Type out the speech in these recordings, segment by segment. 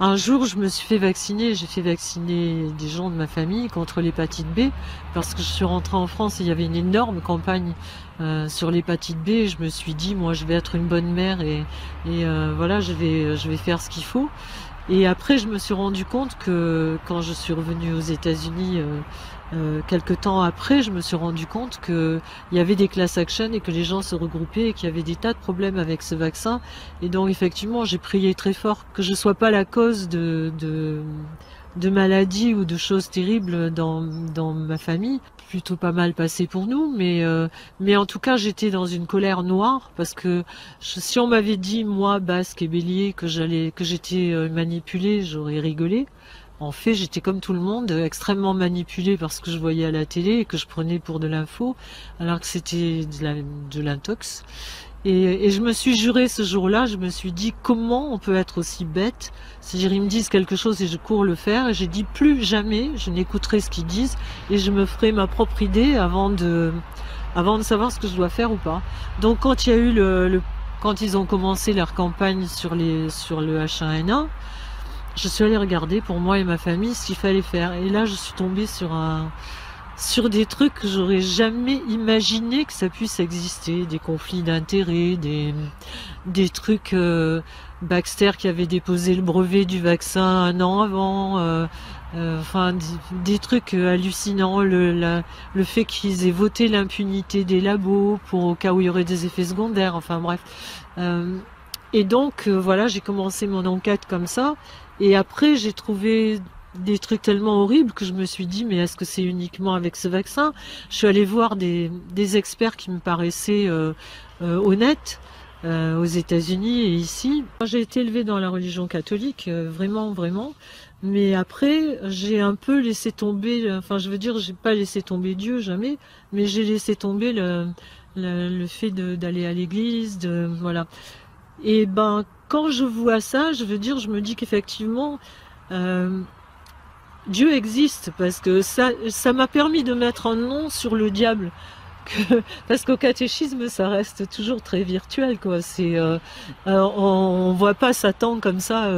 Un jour, je me suis fait vacciner, j'ai fait vacciner des gens de ma famille contre l'hépatite B, parce que je suis rentrée en France et il y avait une énorme campagne sur l'hépatite B. Et je me suis dit, moi, je vais être une bonne mère et voilà, je vais faire ce qu'il faut. Et après, je me suis rendu compte que quand je suis revenue aux États-Unis, quelque temps après, je me suis rendu compte que il y avait des class action et que les gens se regroupaient et qu'il y avait des tas de problèmes avec ce vaccin. Et donc, effectivement, j'ai prié très fort que je sois pas la cause de maladies ou de choses terribles dans ma famille. Plutôt pas mal passé pour nous, mais en tout cas, j'étais dans une colère noire parce que si on m'avait dit, moi, Basque et Bélier, que j'étais manipulée, j'aurais rigolé. En fait, j'étais comme tout le monde, extrêmement manipulée par ce que je voyais à la télé et que je prenais pour de l'info, alors que c'était de l'intox. Et je me suis juré ce jour-là, je me suis dit comment on peut être aussi bête. C'est-à-dire ils me disent quelque chose et je cours le faire. Et j'ai dit plus jamais je n'écouterai ce qu'ils disent et je me ferai ma propre idée avant de savoir ce que je dois faire ou pas. Donc quand il y a eu quand ils ont commencé leur campagne sur le H1N1, je suis allée regarder pour moi et ma famille ce qu'il fallait faire. Et là je suis tombée sur des trucs que j'aurais jamais imaginé que ça puisse exister, des conflits d'intérêts, des trucs Baxter qui avait déposé le brevet du vaccin un an avant, enfin des trucs hallucinants, le fait qu'ils aient voté l'impunité des labos pour au cas où il y aurait des effets secondaires, enfin bref. Et donc voilà, j'ai commencé mon enquête comme ça, et après j'ai trouvé des trucs tellement horribles que je me suis dit mais est-ce que c'est uniquement avec ce vaccin? Je suis allée voir des experts qui me paraissaient honnêtes aux États-Unis et ici. J'ai été élevée dans la religion catholique, vraiment, vraiment. Mais après, j'ai un peu laissé tomber, enfin je veux dire, j'ai pas laissé tomber Dieu, jamais, mais j'ai laissé tomber le fait d'aller à l'église, voilà. Et ben, quand je vois ça, je veux dire, je me dis qu'effectivement, Dieu existe parce que ça m'a permis de mettre un nom sur le diable. Parce qu'au catéchisme, ça reste toujours très virtuel, quoi. On voit pas Satan comme ça.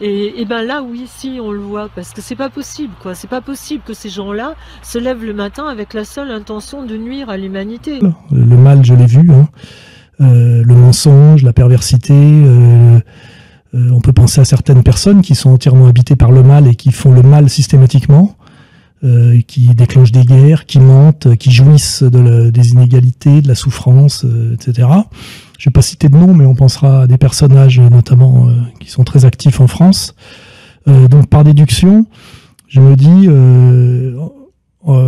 Et ben là, oui, si, on le voit, parce que c'est pas possible, quoi. C'est pas possible que ces gens-là se lèvent le matin avec la seule intention de nuire à l'humanité. Le mal, je l'ai vu, hein. Le mensonge, la perversité. On peut penser à certaines personnes qui sont entièrement habitées par le mal et qui font le mal systématiquement. Qui déclenchent des guerres, qui mentent, qui jouissent des inégalités, de la souffrance, etc. Je ne vais pas citer de nom, mais on pensera à des personnages notamment qui sont très actifs en France. Donc par déduction, je me dis,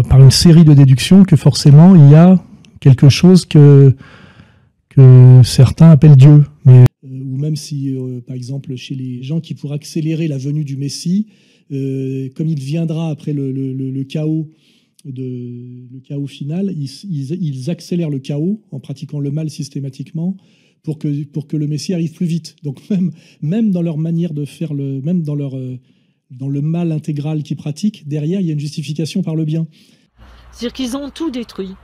par une série de déductions, que forcément il y a quelque chose que certains appellent Dieu. Mais, ou même si, par exemple, chez les gens qui pourraient accélérer la venue du Messie, comme il viendra après le chaos, le chaos final, ils accélèrent le chaos en pratiquant le mal systématiquement pour que le Messie arrive plus vite. Donc même dans leur manière de faire même dans le mal intégral qu'ils pratiquent, derrière il y a une justification par le bien. C'est-à-dire qu'ils ont tout détruit.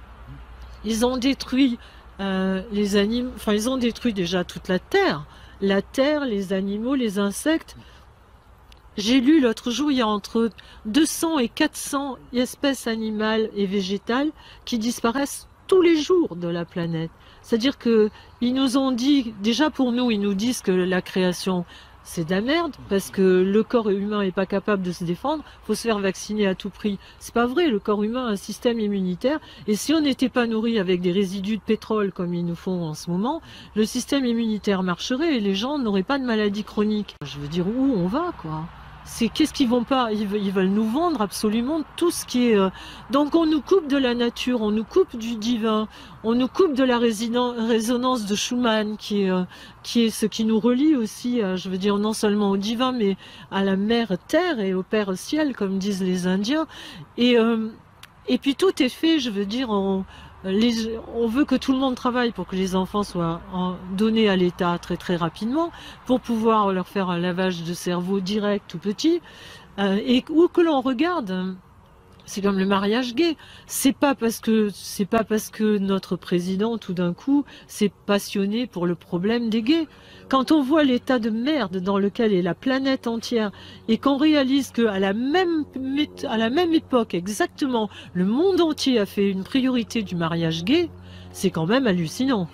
Ils ont détruit les animaux, enfin ils ont détruit déjà toute la terre, les animaux, les insectes. J'ai lu l'autre jour, il y a entre 200 et 400 espèces animales et végétales qui disparaissent tous les jours de la planète. C'est-à-dire que ils nous ont dit, déjà pour nous, ils nous disent que la création, c'est de la merde, parce que le corps humain n'est pas capable de se défendre, faut se faire vacciner à tout prix. C'est pas vrai, le corps humain a un système immunitaire, et si on n'était pas nourri avec des résidus de pétrole comme ils nous font en ce moment, le système immunitaire marcherait et les gens n'auraient pas de maladies chroniques. Je veux dire, où on va, quoi? Qu'est-ce qu'ils vont pas, ils veulent nous vendre absolument tout ce qui est... Donc on nous coupe de la nature, on nous coupe du divin, on nous coupe de la résonance de Schumann qui est ce qui nous relie aussi, je veux dire, non seulement au divin, mais à la mère terre et au père ciel, comme disent les Indiens. Et puis tout est fait, je veux dire, on veut que tout le monde travaille pour que les enfants soient donnés à l'État très très rapidement, pour pouvoir leur faire un lavage de cerveau direct tout petit, et où que l'on regarde, C'est comme le mariage gay. C'est pas parce que notre président, tout d'un coup, s'est passionné pour le problème des gays. Quand on voit l'état de merde dans lequel est la planète entière et qu'on réalise qu'à la même époque, exactement, le monde entier a fait une priorité du mariage gay, c'est quand même hallucinant.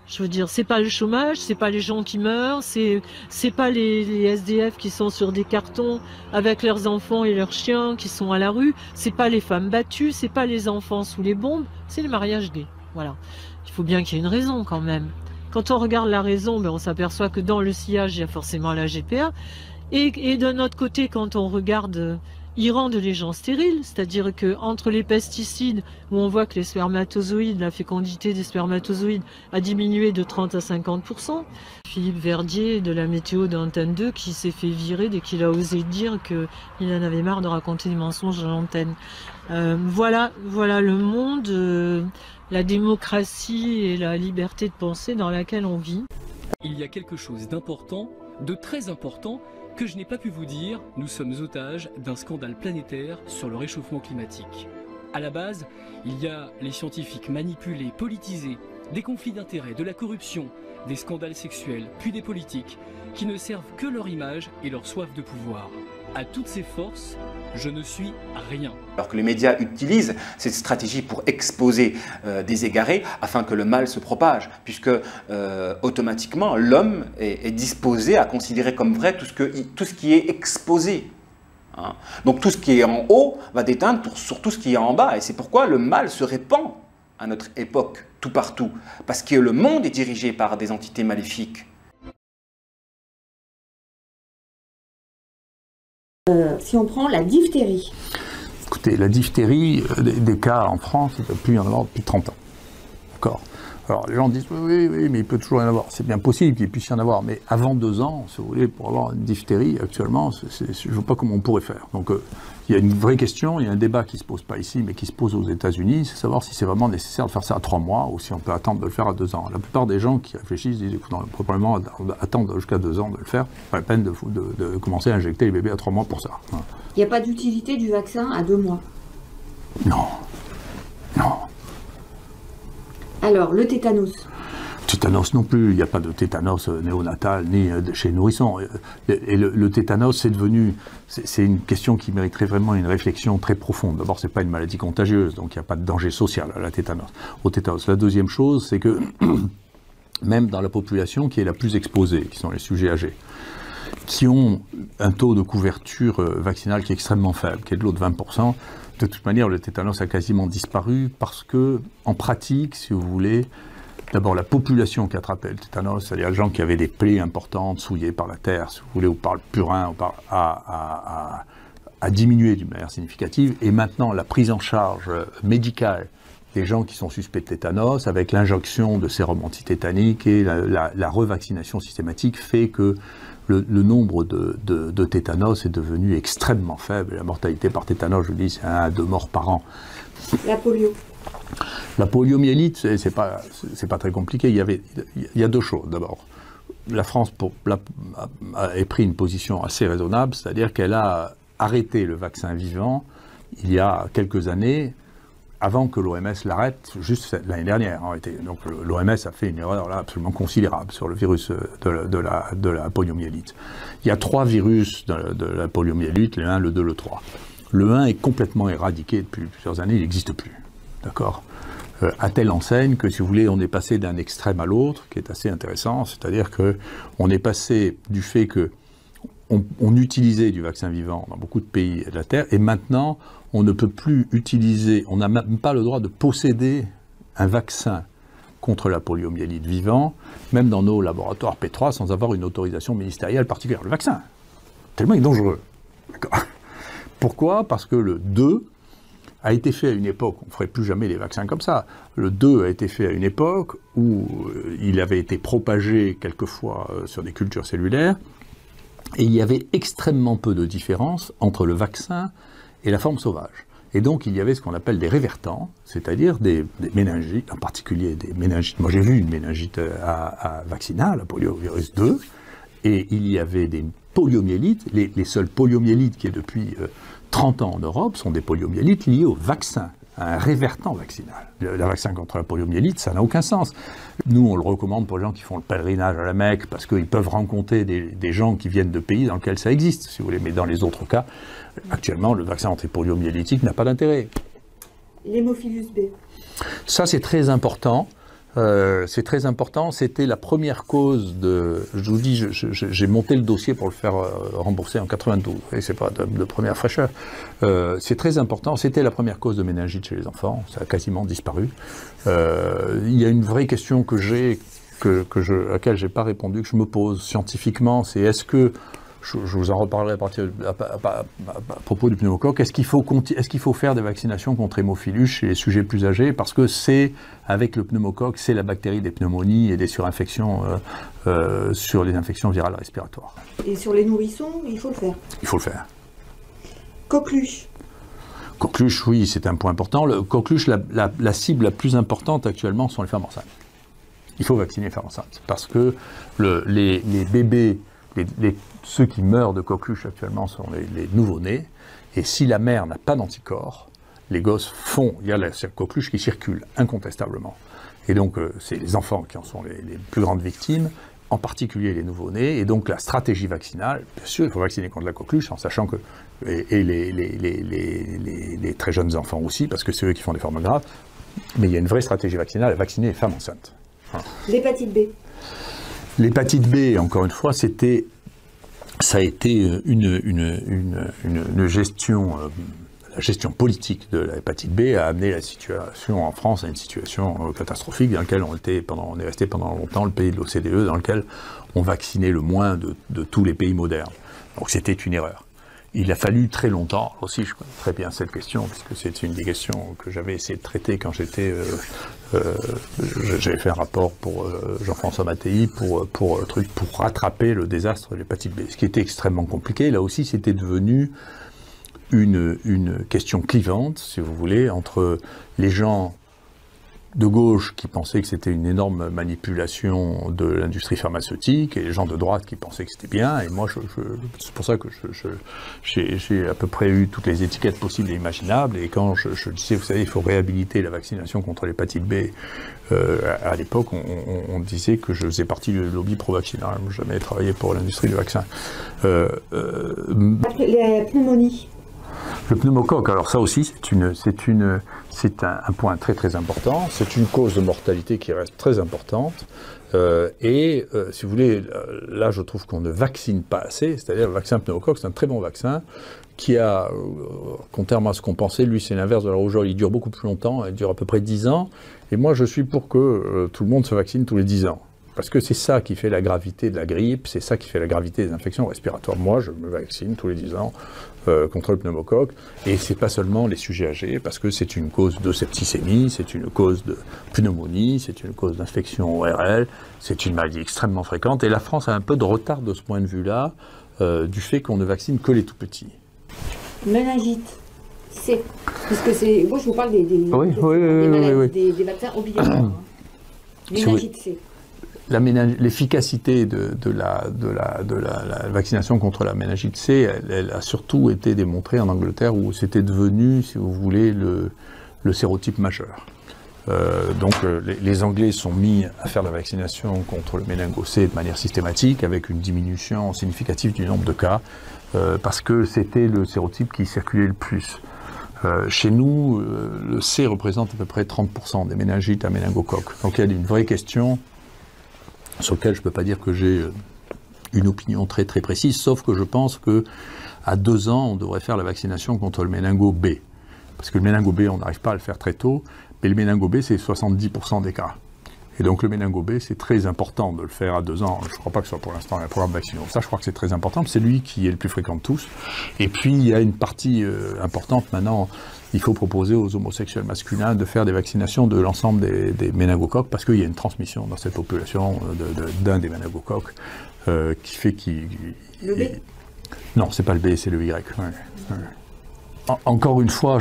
Je veux dire, c'est pas le chômage, c'est pas les gens qui meurent, c'est pas les SDF qui sont sur des cartons avec leurs enfants et leurs chiens qui sont à la rue, c'est pas les femmes battues, c'est pas les enfants sous les bombes, c'est le mariage gay. Voilà. Il faut bien qu'il y ait une raison quand même. Quand on regarde la raison, ben on s'aperçoit que dans le sillage, il y a forcément la GPA. Et d'un autre côté, quand on regarde, ils rendent les gens stériles, c'est-à-dire que entre les pesticides, où on voit que les spermatozoïdes, la fécondité des spermatozoïdes a diminué de 30 à 50%. Philippe Verdier de la météo d'Antenne 2 qui s'est fait virer dès qu'il a osé dire qu'il en avait marre de raconter des mensonges à l'antenne. Voilà le monde, la démocratie et la liberté de penser dans laquelle on vit. Il y a quelque chose d'important, de très important, que je n'ai pas pu vous dire. Nous sommes otages d'un scandale planétaire sur le réchauffement climatique. À la base, il y a les scientifiques manipulés, politisés, des conflits d'intérêts, de la corruption, des scandales sexuels, puis des politiques, qui ne servent que leur image et leur soif de pouvoir. À toutes ces forces, je ne suis rien. Alors que les médias utilisent cette stratégie pour exposer des égarés afin que le mal se propage, puisque automatiquement l'homme est disposé à considérer comme vrai tout ce qui est exposé. Hein. Donc tout ce qui est en haut va déteindre sur tout ce qui est en bas, et c'est pourquoi le mal se répand à notre époque, tout partout, parce que le monde est dirigé par des entités maléfiques. Si on prend la diphtérie. Écoutez, la diphtérie, des cas en France, il ne peut plus y en avoir depuis 30 ans. D'accord. Alors les gens disent oui, mais il peut toujours y en avoir. C'est bien possible qu'il puisse y en avoir, mais avant 2 ans, si vous voulez, pour avoir une diphtérie, actuellement, je ne vois pas comment on pourrait faire. Donc il y a une vraie question, il y a un débat qui ne se pose pas ici, mais qui se pose aux États-Unis, c'est savoir si c'est vraiment nécessaire de faire ça à 3 mois ou si on peut attendre de le faire à 2 ans. La plupart des gens qui réfléchissent disent écoute, on va probablement attendre jusqu'à 2 ans de le faire, pas la peine de commencer à injecter les bébés à 3 mois pour ça. Il n'y a pas d'utilité du vaccin à 2 mois. Non. Alors, le tétanos. Tétanos non plus, il n'y a pas de tétanos néonatal ni chez les nourrissons. Et le tétanos, c'est devenu, c'est une question qui mériterait vraiment une réflexion très profonde. D'abord, c'est pas une maladie contagieuse, donc il n'y a pas de danger social à la tétanos. Au tétanos. La deuxième chose, c'est que même dans la population qui est la plus exposée, qui sont les sujets âgés, qui ont un taux de couverture vaccinale qui est extrêmement faible, qui est de l'ordre de 20%, de toute manière, le tétanos a quasiment disparu parce que, en pratique, si vous voulez, d'abord la population qui attrapait le tétanos, c'est-à-dire les gens qui avaient des plaies importantes, souillées par la terre, si vous voulez, ou par le purin, a diminué d'une manière significative. Et maintenant, la prise en charge médicale des gens qui sont suspects de tétanos, avec l'injonction de sérum antitétanique et la revaccination systématique, fait que le nombre de tétanos est devenu extrêmement faible. La mortalité par tétanos, je vous dis, c'est 1 à 2 morts par an. La polio. La poliomyélite, c'est pas très compliqué. Il y a 2 choses. D'abord, la France a pris une position assez raisonnable, c'est-à-dire qu'elle a arrêté le vaccin vivant il y a quelques années, avant que l'OMS l'arrête, juste l'année dernière en réalité. Donc l'OMS a fait une erreur là absolument considérable sur le virus de la poliomyélite. Il y a 3 virus de la poliomyélite, le 1, le 2, le 3. Le 1 est complètement éradiqué depuis plusieurs années, il n'existe plus. D'accord ? À telle enseigne que, si vous voulez, on est passé d'un extrême à l'autre, qui est assez intéressant, c'est-à-dire qu'on est passé du fait que on utilisait du vaccin vivant dans beaucoup de pays de la Terre, et maintenant, on ne peut plus utiliser, on n'a même pas le droit de posséder un vaccin contre la poliomyélite vivant, même dans nos laboratoires P3, sans avoir une autorisation ministérielle particulière. Le vaccin, tellement il est dangereux. D'accord. Pourquoi ? Parce que le 2 a été fait à une époque, on ne ferait plus jamais les vaccins comme ça, le 2 a été fait à une époque où il avait été propagé quelquefois sur des cultures cellulaires, et il y avait extrêmement peu de différence entre le vaccin et la forme sauvage. Et donc il y avait ce qu'on appelle des révertants, c'est-à-dire des méningites, en particulier des méningites. Moi j'ai vu une méningite vaccinale, la poliovirus 2, et il y avait des poliomyélites, les seuls poliomyélites qui est depuis 30 ans en Europe sont des poliomyélites liés au vaccin, à un révertant vaccinal. Le vaccin contre la poliomyélite, ça n'a aucun sens. Nous, on le recommande pour les gens qui font le pèlerinage à la Mecque, parce qu'ils peuvent rencontrer des gens qui viennent de pays dans lesquels ça existe, si vous voulez. Mais dans les autres cas, actuellement, le vaccin anti-poliomyélitique n'a pas d'intérêt. L'hémophilus B. Ça, c'est très important. C'est très important. C'était la première cause de... Je vous dis, j'ai monté le dossier pour le faire rembourser en 92. Et c'est pas de première fraîcheur. C'est très important. C'était la première cause de méningite chez les enfants. Ça a quasiment disparu. Il y a une vraie question que j'ai, à laquelle j'ai pas répondu, que je me pose scientifiquement. C'est est-ce que je vous en reparlerai à propos du pneumocoque. Est-ce qu'il faut faire des vaccinations contre hémophilus chez les sujets plus âgés? Parce que c'est, avec le pneumocoque, c'est la bactérie des pneumonies et des surinfections sur les infections virales respiratoires. Et sur les nourrissons, il faut le faire. Il faut le faire. Coqueluche. Coqueluche, oui, c'est un point important. Le coqueluche, la cible la plus importante actuellement sont les femmes enceintes. Il faut vacciner les femmes enceintes. Parce que les bébés, ceux qui meurent de coqueluche actuellement sont les nouveau-nés, et si la mère n'a pas d'anticorps, les gosses il y a la coqueluche qui circule incontestablement. Et donc c'est les enfants qui en sont les plus grandes victimes, en particulier les nouveau-nés, et donc la stratégie vaccinale, bien sûr il faut vacciner contre la coqueluche, en sachant que, et les très jeunes enfants aussi, parce que c'est eux qui font des formes graves, mais il y a une vraie stratégie vaccinale à vacciner les femmes enceintes. Voilà. L'hépatite B. L'hépatite B, encore une fois, ça a été une gestion, la gestion politique de l'hépatite B a amené la situation en France à une situation catastrophique dans laquelle on est resté pendant longtemps le pays de l'OCDE dans lequel on vaccinait le moins de tous les pays modernes. Donc c'était une erreur. Il a fallu très longtemps, aussi je connais très bien cette question, puisque c'est une des questions que j'avais essayé de traiter quand j'avais fait un rapport pour Jean-François Mattei pour rattraper le désastre de l'hépatite B. Ce qui était extrêmement compliqué, là aussi c'était devenu une question clivante, si vous voulez, entre les gens de gauche qui pensaient que c'était une énorme manipulation de l'industrie pharmaceutique et les gens de droite qui pensaient que c'était bien. Et moi, c'est pour ça que j'ai à peu près eu toutes les étiquettes possibles et imaginables. Et quand je disais, vous savez, il faut réhabiliter la vaccination contre l'hépatite B, à l'époque, on disait que je faisais partie du lobby pro-vaccinal. Je n'ai jamais travaillé pour l'industrie du vaccin. La pneumonie. Le pneumocoque, alors ça aussi, c'est un point très très important. C'est une cause de mortalité qui reste très importante. Si vous voulez, là je trouve qu'on ne vaccine pas assez. C'est-à-dire le vaccin pneumocoque, c'est un très bon vaccin qui a, contrairement à ce qu'on pensait, lui c'est l'inverse de la rougeole. Il dure beaucoup plus longtemps, il dure à peu près 10 ans. Et moi je suis pour que tout le monde se vaccine tous les 10 ans. Parce que c'est ça qui fait la gravité de la grippe, c'est ça qui fait la gravité des infections respiratoires. Moi, je me vaccine tous les 10 ans contre le pneumocoque, et c'est pas seulement les sujets âgés, parce que c'est une cause de septicémie, c'est une cause de pneumonie, c'est une cause d'infection ORL, c'est une maladie extrêmement fréquente, et la France a un peu de retard de ce point de vue-là, du fait qu'on ne vaccine que les tout-petits. Méningite C, puisque c'est... Moi, je vous parle des vaccins obligatoires. Hein. Méningite C. L'efficacité de la vaccination contre la méningite C, elle a surtout été démontrée en Angleterre, où c'était devenu, si vous voulez, le sérotype majeur. Donc les Anglais sont mis à faire la vaccination contre le méningo C de manière systématique, avec une diminution significative du nombre de cas, parce que c'était le sérotype qui circulait le plus. Chez nous, le C représente à peu près 30% des méningites à méningocoque. Donc il y a une vraie question sur lequel je ne peux pas dire que j'ai une opinion très très précise, sauf que je pense qu'à 2 ans, on devrait faire la vaccination contre le méningo B. Parce que le méningo B, on n'arrive pas à le faire très tôt, mais le méningo B, c'est 70% des cas. Et donc le méningo B, c'est très important de le faire à 2 ans. Je ne crois pas que ce soit pour l'instant un programme de vaccination. Ça, je crois que c'est très important, c'est lui qui est le plus fréquent de tous. Et puis, il y a une partie importante maintenant. Il faut proposer aux homosexuels masculins de faire des vaccinations de l'ensemble des méningocoques, parce qu'il y a une transmission dans cette population d'un des méningocoques qui fait qu'il... Le B ? Non, c'est pas le B, c'est le Y. Ouais. Encore une fois,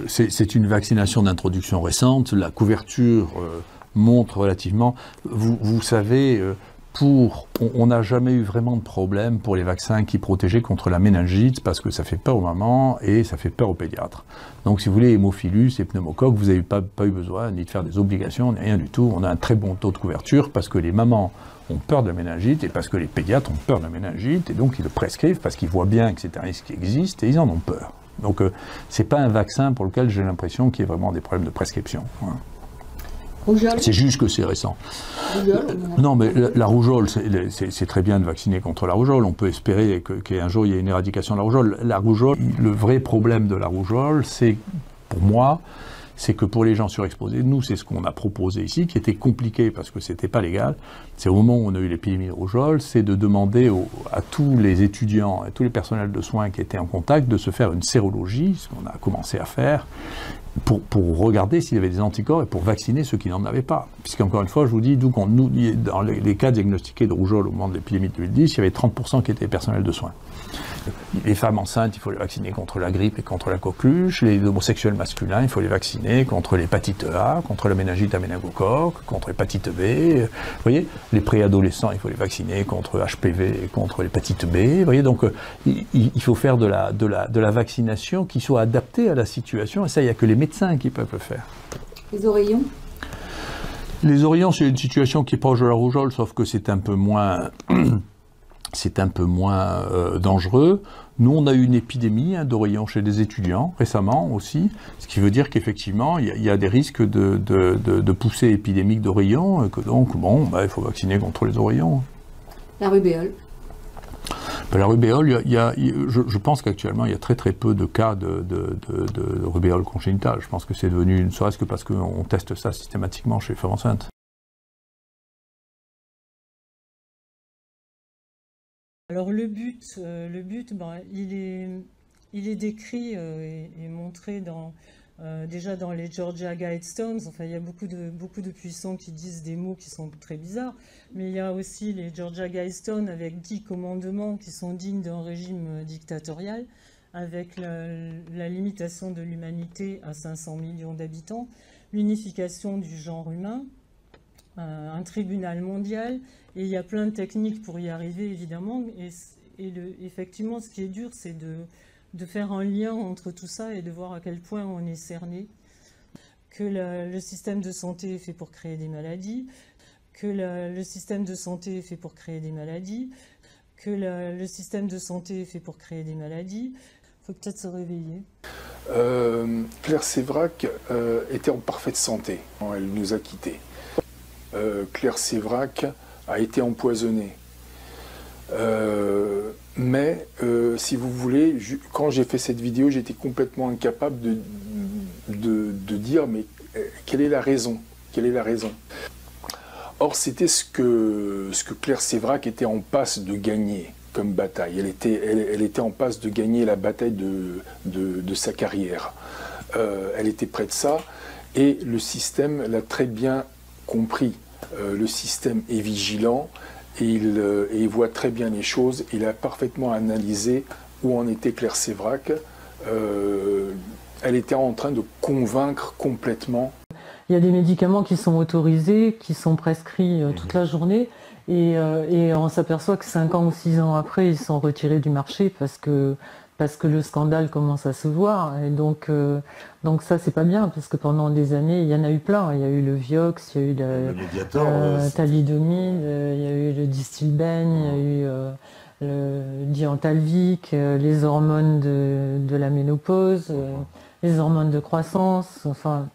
c'est une vaccination d'introduction récente. La couverture montre relativement... Vous savez, on n'a jamais eu vraiment de problème pour les vaccins qui protégeaient contre la méningite, parce que ça fait peur aux mamans et ça fait peur aux pédiatres. Donc si vous voulez, hémophilus et pneumocoque, vous n'avez pas eu besoin ni de faire des obligations, ni rien du tout. On a un très bon taux de couverture parce que les mamans ont peur de la méningite et parce que les pédiatres ont peur de la méningite, et donc ils le prescrivent parce qu'ils voient bien que c'est un risque qui existe et ils en ont peur. Donc c'est pas un vaccin pour lequel j'ai l'impression qu'il y ait vraiment des problèmes de prescription. Hein. C'est juste que c'est récent. Non, mais la rougeole, c'est très bien de vacciner contre la rougeole. On peut espérer qu'un jour il y ait une éradication de la rougeole. La rougeole, le vrai problème de la rougeole, c'est, pour moi, c'est que pour les gens surexposés, nous, c'est ce qu'on a proposé ici, qui était compliqué parce que c'était pas légal. C'est au moment où on a eu l'épidémie de rougeole, c'est de demander à tous les étudiants et tous les personnels de soins qui étaient en contact de se faire une sérologie, ce qu'on a commencé à faire, pour regarder s'il y avait des anticorps et pour vacciner ceux qui n'en avaient pas. Puisqu'encore une fois, je vous dis, dans les cas diagnostiqués de rougeole au moment de l'épidémie de 2010, il y avait 30% qui étaient personnels de soins. Les femmes enceintes, il faut les vacciner contre la grippe et contre la coqueluche. Les homosexuels masculins, il faut les vacciner contre l'hépatite A, contre la méningite à méningocoque, contre l'hépatite B. Vous voyez, les préadolescents, il faut les vacciner contre HPV et contre l'hépatite B. Vous voyez, donc il faut faire de la vaccination qui soit adaptée à la situation. Et ça, il n'y a que les médecins qui peuvent le faire. Les oreillons? Les oreillons, c'est une situation qui est proche de la rougeole, sauf que c'est un peu moins... c'est un peu moins dangereux. Nous, on a eu une épidémie d'oreillons chez des étudiants récemment aussi, ce qui veut dire qu'effectivement, il y a des risques de poussée épidémique d'oreillons, et que donc, bon, il faut vacciner contre les oreillons. La rubéole? La rubéole, je pense qu'actuellement, il y a très très peu de cas de rubéole congénitale. Je pense que c'est devenu, ne serait-ce que parce qu'on teste ça systématiquement chez les femmes enceintes. Alors le but, il est décrit et montré déjà dans les Georgia Guidestones. Enfin, il y a beaucoup de puissants qui disent des mots qui sont très bizarres, mais il y a aussi les Georgia Guidestones avec 10 commandements qui sont dignes d'un régime dictatorial, avec la limitation de l'humanité à 500 millions d'habitants, l'unification du genre humain, un tribunal mondial, et il y a plein de techniques pour y arriver, évidemment, et effectivement, ce qui est dur, c'est de faire un lien entre tout ça et de voir à quel point on est cerné, que le système de santé est fait pour créer des maladies, que le système de santé est fait pour créer des maladies, que le système de santé est fait pour créer des maladies. Il faut peut-être se réveiller. Claire Sévrac était en parfaite santé quand elle nous a quittés. Claire Sévrac a été empoisonnée. Mais, si vous voulez, quand j'ai fait cette vidéo, j'étais complètement incapable de dire, mais quelle est la raison? Quelle est la raison? Or, c'était ce que Claire Sévrac était en passe de gagner comme bataille. Elle était en passe de gagner la bataille de sa carrière. Elle était près de ça, et le système l'a très bien compris. Le système est vigilant, et il voit très bien les choses. Il a parfaitement analysé où en était Claire Sévrac. Elle était en train de convaincre complètement. Il y a des médicaments qui sont autorisés, qui sont prescrits toute la journée, et on s'aperçoit que 5 ans ou 6 ans après, ils sont retirés du marché parce que le scandale commence à se voir. Et donc ça, c'est pas bien, parce que pendant des années, il y en a eu plein. Il y a eu le Vioxx, il y a eu le thalidomide, il y a eu le Distilbène, il y a eu le Diantalvic, les hormones de la ménopause, les hormones de croissance. Enfin,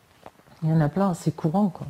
il y en a plein, c'est courant, quoi.